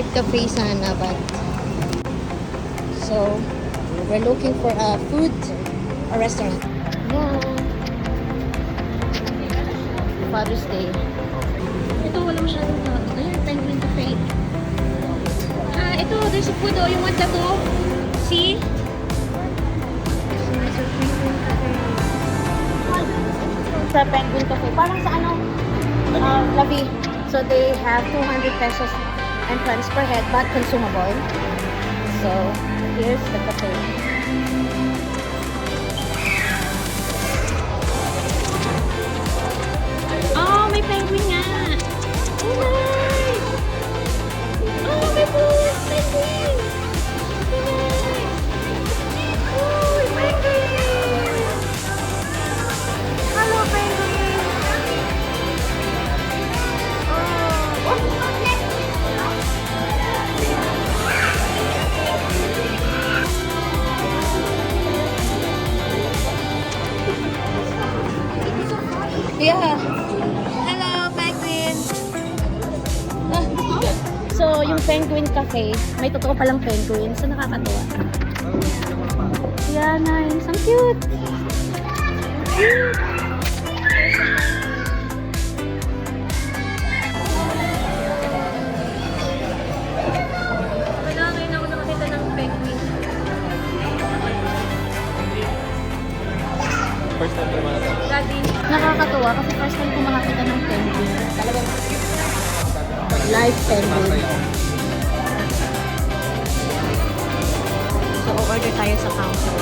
art cafe sana, but so we're looking for a food or restaurant. Yeah. Father's Day. Ito, wala masyadong tao. Ayan, Penguin Cafe. Ito, there's a food, oh. You want that, oh? See? Sa Penguin Cafe. Parang sa ano? Labi. So, they have 200 pesos entrance per head, but consumable. So, here's the cafe. Oh, may penguin nga. Oh, nice. Oh, may food. Penguin. Nice. Oh, penguin. Hello, penguin. Yeah. Hello, penguin. So, yung Penguin Cafe, may totoo palang penguin. So, nakakatuwa. Yeah, nice. Ang cute. Cute. Wala, ngayon ako nakakita ng penguin. First time naman ito. Daddy, nakakatuwa kasi first time ko makakita ng penguin. Talagang live penguin. So, order tayo sa counter.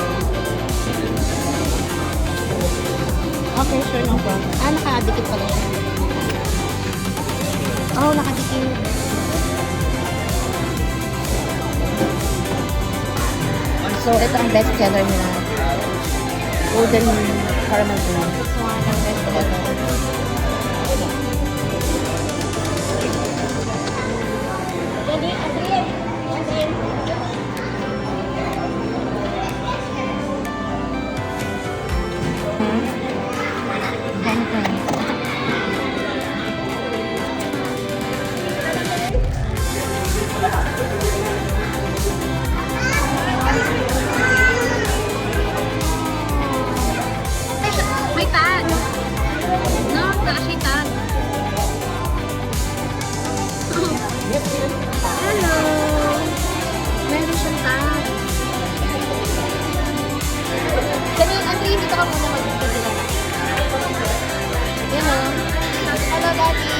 Okay, sure, no problem. Nakadikit pala siya. Oh, nakadikit. So, ito ang best seller nila. Golden caramel brown. Ito ang best seller. Jadi, Adrian. May tag. No, taas yung tag. Hello. Meron siyang tag. Ganun, Andre, dito ka muna mag-video. Yan o. Hello, Daddy.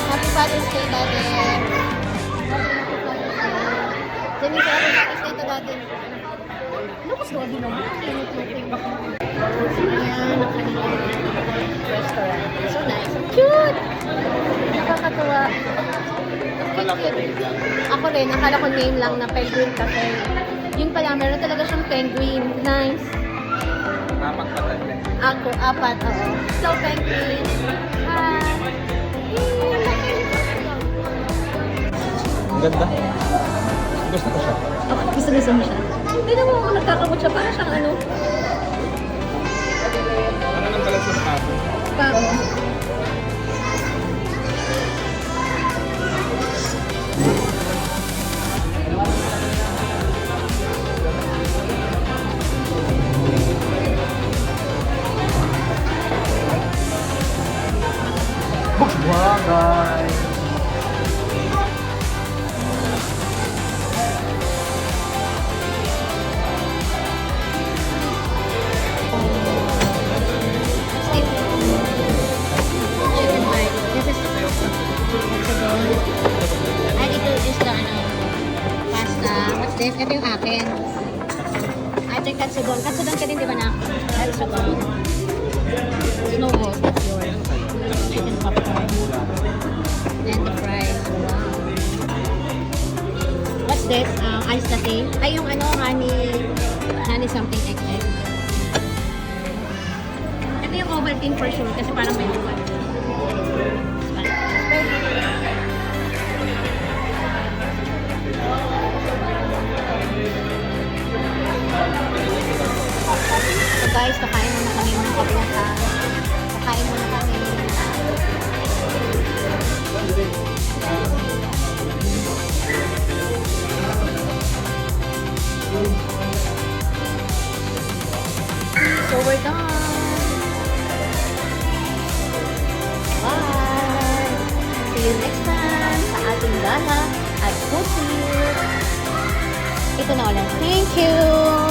Happy Father's Day, Daddy. Happy Father's Day to Daddy. Ano kasi Daddy naman? Ayan, restaurant. So nice. Cute! Nakakatuwa. Cute. Ako rin, akala ko name lang na Penguin Cafe. Yung pala, meron talaga siyang penguin. Nice. Apat pa tayo. Ako, apat, oo. So, penguin. Hi! Ang ganda. Gusto ko siya. Okay, gusto mo siya. Tignan mo, nagkakamot siya. Parang siyang ano. Ano nang pala sa pabo? Pabo. Wow, guys! Chicken bite. This is katsudon. Ay, ito is the pasta. What's this? Ito yung akin. Ay, ito yung katsudon. Katsudon ka din, di ba na? Katsudon. Snow balls, that's yours. Chicken popcorn. And the fries. Wow. What's this? Iced latte. Ay, yung ano, honey something egg. Ito yung Ovaltine for sure kasi parang may uwan. So guys, kakain muna kami mga kabulata. Kakain muna kami. So we're done. Bye! See you next time sa ating gala at food trip. Ito na ulit. Thank you!